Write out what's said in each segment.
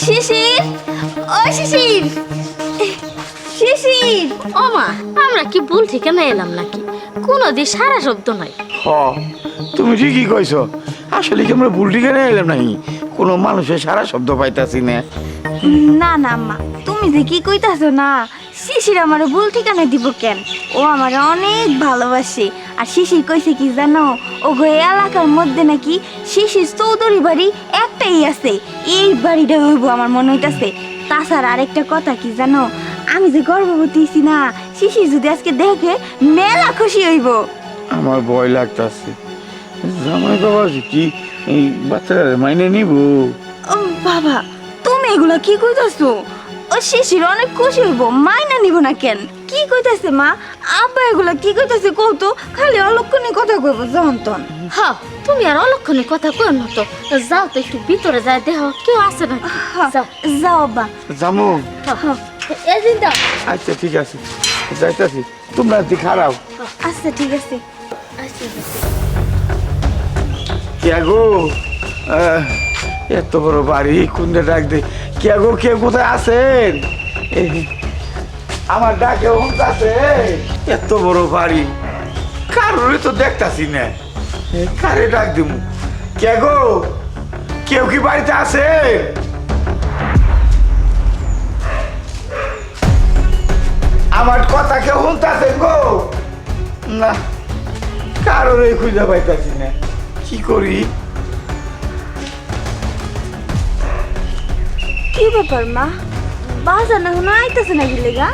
শিশির, ও শিশির, শিশির। ও মা, আমরা কি ভুল ঠিকানা এলাম নাকি? কোনো দিন সারা শব্দ নাই। হ, তুমি ঠিকই কইছো। আসলে কি আমরা ভুল ঠিকানা এলাম নাকি? কোনো মানুষের সারা শব্দ পাইতাছি না। না না আম্মা, তুমি যে কি কইতাছো না, শিশির আমার ভুল ঠিকানা দিব কেন? ও আমার অনেক ভালোবাসে। আর শিশির কইছে কি জানো, ও গো এলাকার মধ্যে নাকি শিশির চৌধুরী বাড়ি একটাই আছে, এই বাড়িটা হইব আমার মনে হইতাছে। তাছাড়া আরেকটা কথা কি জানো, আমি যে গর্ভবতী হইছি না, শিশির যদি আজকে দেখে মেলা খুশি হইব। আমার ভয় লাগতাছে, জামাই বাবা কি এই বাচ্চারা মাইনে নিব? বাবা, তুমি এগুলা কি কইতাছো? ও শিশির অনেক খুশি হইব, মাইনা নিব না কেন? কি কইতাছে মা? আব্বা এগুলা কি কইতাছে কও তো? খালি অলক্ষণী কথা কইব যন্তন। হ্যাঁ, তুমি আর অলক্ষণে কথা কই না তো। যাও তো একটু ভিতরে যায় দেখো কেউ আছে নাকি। যাও যাও আব্বা। জামু, এদিন দাও। আচ্ছা ঠিক আছে, যাইতাছি। তোমরা দি খারাপ। আচ্ছা ঠিক আছে। কে গো, এত বড় বাড়ি, কোনটা ডাক দে? কে গো, কে কোথায় আছেন? আমার ডাকে আছে। এত বড় বাড়ি, কারোরে তো দেখতাছি না। কারে ডাক দিব? কে গো, কেউ কি বাড়িতে আছে? আমার কথা কেউ শুনতাছেন গো? না, কারোরে খুঁজে পাইতাছি না। কি করি? কি ব্যাপার মা? বাজার এখন আইতাছে নাকি লেগা?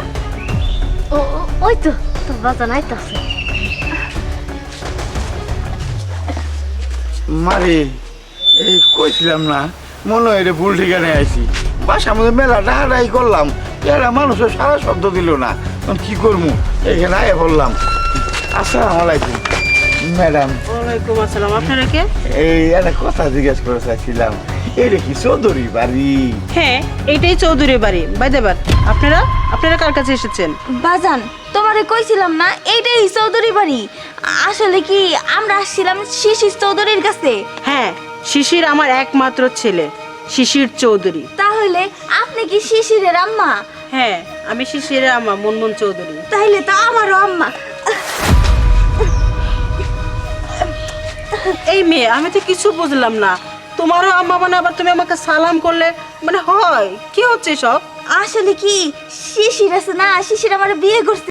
ওই তো তোর বাজান আইতাছে। মারে, এই কইছিলাম না, মনে হয় ভুল ঠিকানায় আইছি। বাসার মধ্যে মেলা ডাহাডাই করলাম, এরা মানুষের সারা শব্দ দিল না। এখন কি করবো? এখানে আয় বললাম। আসসালামু আলাইকুম ম্যাডাম। ওয়ালাইকুম আসসালাম। আপনারা কে? এই একটা কথা জিজ্ঞেস করে চাইছিলাম, এটা কি চৌধুরী বাড়ি? হ্যাঁ, এইটাই চৌধুরী বাড়ি। বাইদেবার, আপনারা কার কাছে এসেছেন? বাজান, তোমারে কইছিলাম না এইটাই চৌধুরী বাড়ি। আসলে কি আমরা আসছিলাম শিশির চৌধুরীর কাছে। হ্যাঁ, শিশির আমার একমাত্র ছেলে, শিশির চৌধুরী। তাহলে আপনি কি শিশিরের আম্মা? হ্যাঁ, আমি শিশিরের আম্মা মুনমুন চৌধুরী। তাইলে তো আমারও আম্মা। এই মেয়ে, আমি তো কিছু বুঝলাম না। তোমারও আম্মা মানে আবার তুমি আমাকে সালাম করলে, মানে হয় কি হচ্ছে সব? আসলে কি শিশির আছে না, শিশির আমার বিয়ে করছে।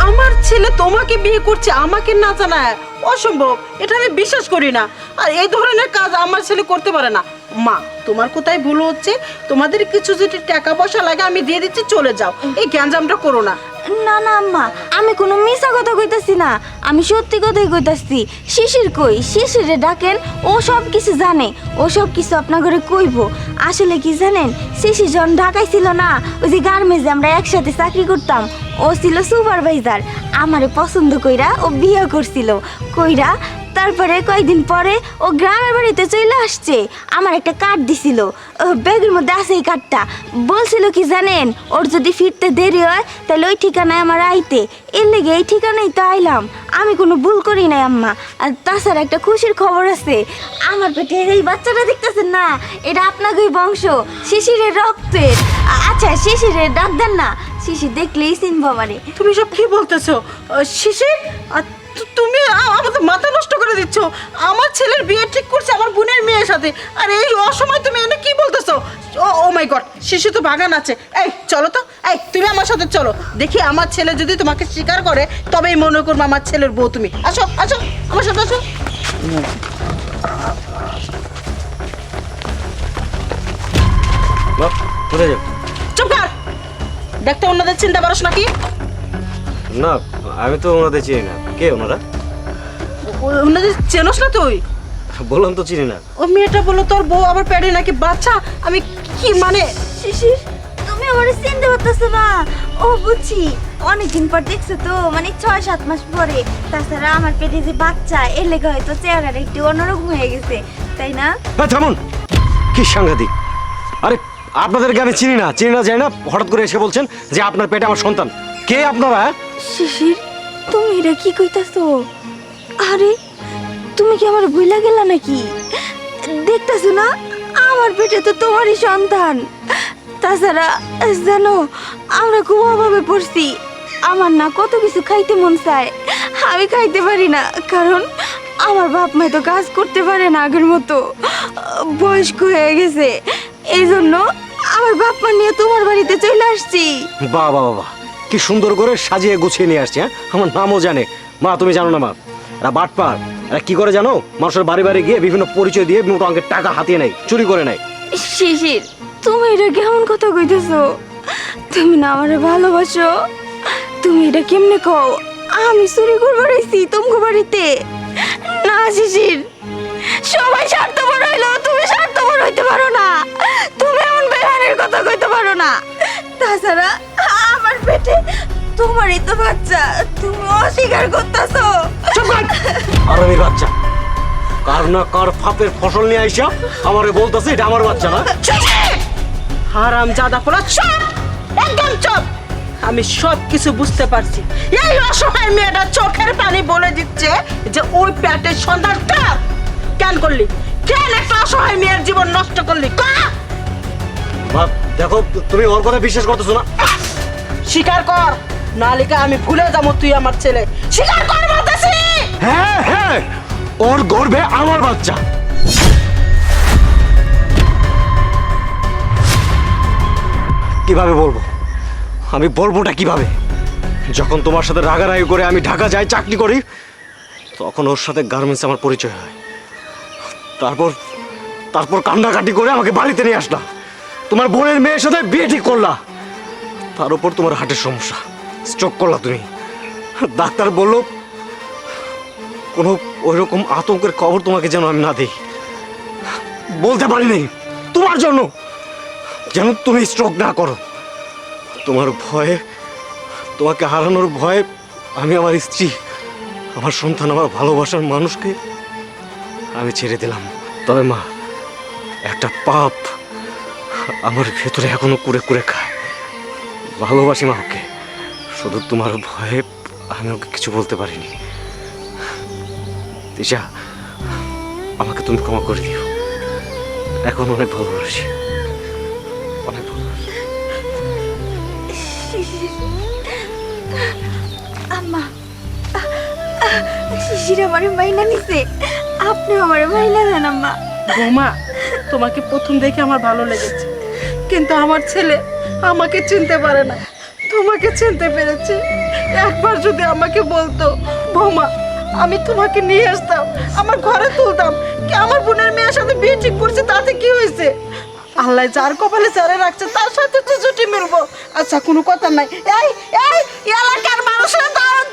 আমার ছেলে তোমাকে বিয়ে করছে আমাকে না জানায়? অসম্ভব, এটা আমি বিশ্বাস করি না। আর এই ধরনের কাজ আমার ছেলে করতে পারে না। মা, তোমার কোথায় ভুল হচ্ছে? তোমাদের কিছু যদি টাকা পয়সা লাগে আমি দিয়ে দিচ্ছি, চলে যাও। এই গ্যাঞ্জামটা করো না। না না আম্মা, আমি কোনো মিছা কথা কইতাছি না, আমি সত্যি কথাই কইতাছি। শিশির কই? শিশিরে ডাকেন, ও সব কিছু জানে, ও সব কিছু আপনার ঘরে কইব। আসলে কি জানেন, শিশির যখন ঢাকায় ছিল না, ওই যে গার্মেন্টসে আমরা একসাথে চাকরি করতাম, ও ছিল সুপারভাইজার। আমারে পছন্দ কইরা ও বিয়ে করছিল। কইরা তারপরে কয়েকদিন পরে ও গ্রামের বাড়িতে চলে আসছে। আমার একটা কার্ড দিছিল, ব্যাগের মধ্যে আছে এই কার্ডটা। বলছিল কি জানেন, ওর যদি ফিরতে দেরি হয় তাহলে ওই ঠিকানায় আমার আইতে। এর লেগে এই ঠিকানায় তো আইলাম। আমি কোনো ভুল করি নাই আম্মা। আর তাছাড়া একটা খুশির খবর আছে, আমার পেটে এই বাচ্চাটা দেখতেছেন না, এটা আপনাকেই বংশ, শিশিরের রক্তের। আচ্ছা শিশিরের ডাক দেন না, শিশির দেখলেই চিনবো আমারে। তুমি সব কি বলতেছো শিশির? তুমি আমাদের মাথা নষ্ট করে দিচ্ছ। আমার ছেলের বিয়ে ঠিক করছে আমার বোনের মেয়ের সাথে, আর এই অসময় তুমি এনে কি বলতেছো? ও মাই গড, শিশু তো বাগান আছে। এই চলো তো, এই তুমি আমার সাথে চলো, দেখি আমার ছেলে যদি তোমাকে স্বীকার করে তবেই মনে করবো আমার ছেলের বউ তুমি। আসো আসো আমার সাথে আসো। কোথায় যাও? চুপ কর, দেখতে অন্যদের চিন্তা পারস নাকি? না, আমি তো ওনাদের চিনি না। কে ওনারা? অন্যদের চেনস না তুই? বললাম তো চিনি না। ও মেয়েটা বললো তোর বউ আবার পেটে নাকি বাচ্চা। আমি কি মানে? শিশির, তুমি আমারে চিনতে পারতেছো না? ও বুঝছি, অনেকদিন পর দেখছো তো, মানে 6-7 মাস পরে। তাছাড়া আমার পেটে যে বাচ্চা, এর লেগে হয়তো চেহারাটা একটু অন্যরকম হয়ে গেছে, তাই না? থামুন, কি সাংঘাতিক! আরে আপনাদেরকে আমি চিনি না যাই না, হঠাৎ করে এসে বলছেন যে আপনার পেটে আমার সন্তান। কে আপনারা? শিশির, তুমি এটা কি কইতাছো? আরে কি আমার ভুলা গেলা নাকি? দেখতেছো না আমার পেটে তো তোমারই সন্তান। তাছাড়া জানো আমরা খুব অভাবে পড়ছি। আমার না কত কিছু খাইতে মন চায়, আমি খাইতে পারি না, কারণ আমার বাপ মা তো কাজ করতে পারে না আগের মতো, বয়স্ক হয়ে গেছে। এই জন্য আমার বাপ মা নিয়ে তোমার বাড়িতে চলে আসছি। বাহ বাহ বাহ, কি সুন্দর করে সাজিয়ে গুছিয়ে নিয়ে আসছে। হ্যাঁ, আমার নামও জানে। মা তুমি জানো না মা, এরা বাটপার। এরা কি করে জানো? মানুষের বাড়ি বাড়ি গিয়ে বিভিন্ন পরিচয় দিয়ে মোটা অঙ্কের টাকা হাতিয়ে নেয়, চুরি করে নেয়। শিশির, তুমি এটা কেমন কথা কইতেছো? তুমি না আমারে ভালোবাসো? তুমি এটা কেমনে কও? আমি চুরি করবার আইছি তোমার বাড়িতে? না শিশির, সবাই স্বার্থপর হইলো, তুমি স্বার্থপর হইতে পারো না। তুমি এমন বেহানের কথা কইতে পারো না। তাছাড়া আমার পেটে তোমারই তো বাচ্চা, তুমি অস্বীকার করতেছো। আর আমি বাচ্চা কার না কার ফাপের ফসল নিয়ে আইসা আমারে বলতেছে এটা আমার বাচ্চা না। হারাম জাদা পোলা, চুপ, একদম চুপ। আমি সব কিছু বুঝতে পারছি। এই অসহায় মেয়েটা চোখের পানি বলে দিচ্ছে যে ওই পেটের সন্তানটা কেন করলি, কেন একটা অসহায় মেয়ের জীবন নষ্ট করলি? মা দেখো, তুমি ওর কথা বিশ্বাস করতেছো না। স্বীকার কর, নালিকা আমি ভুলে যাবো তুই আমার ছেলে। স্বীকার কর বলতেছি। হ্যাঁ হ্যাঁ, ওর গর্ভে আমার বাচ্চা। কিভাবে বলবো? আমি বলবোটা কিভাবে? যখন তোমার সাথে রাগারাগি করে আমি ঢাকা যাই চাকরি করি, তখন ওর সাথে গার্মেন্টসে আমার পরিচয় হয়। তারপর তারপর কান্নাকাটি করে আমাকে বাড়িতে নিয়ে আসলা। তোমার বোনের মেয়ের সাথে বিয়ে ঠিক করলা। তার উপর তোমার হার্টের সমস্যা, স্ট্রোক করলা তুমি। ডাক্তার বললো কোনো ওইরকম আতঙ্কের খবর তোমাকে যেন আমি না দিই। বলতে পারিনি তোমার জন্য, যেন তুমি স্ট্রোক না করো। তোমার ভয়ে, তোমাকে হারানোর ভয়ে আমি আমার স্ত্রী, আমার সন্তান, আমার ভালোবাসার মানুষকে আমি ছেড়ে দিলাম। তবে মা, একটা পাপ আমার ভেতরে এখনো কুড়ে কুড়ে খায়। ভালোবাসি মা ওকে, শুধু তোমার ভয়ে আমি ওকে কিছু বলতে পারিনি। দিশা, আমাকে তুমি ক্ষমা করে দিও। এখন অনেক ভালোবাসি, অনেক ভালোবাসি। আম্মা, শিশির আমারে মাইনা নিছে, আপনি আমারে মাইনা দেন আম্মা। বৌমা, তোমাকে প্রথম দেখে আমার ভালো লেগেছে, কিন্তু আমার ছেলে আমাকে চিনতে পারে না, তোমাকে চিনতে পেরেছে। একবার যদি আমাকে বলতো বৌমা আমি তোমাকে নিয়ে আসতাম, আমার ঘরে তুলতাম, কি আমার বোনের মেয়ের সাথে বিয়ে ঠিক করছে, তাতে কি হয়েছে? আল্লাহ যার কপালে যারে রাখছে তার সাথে তো জুটি মিলবো। আচ্ছা কোনো কথা নাই। এই এই এলাকার মানুষের দাওয়াত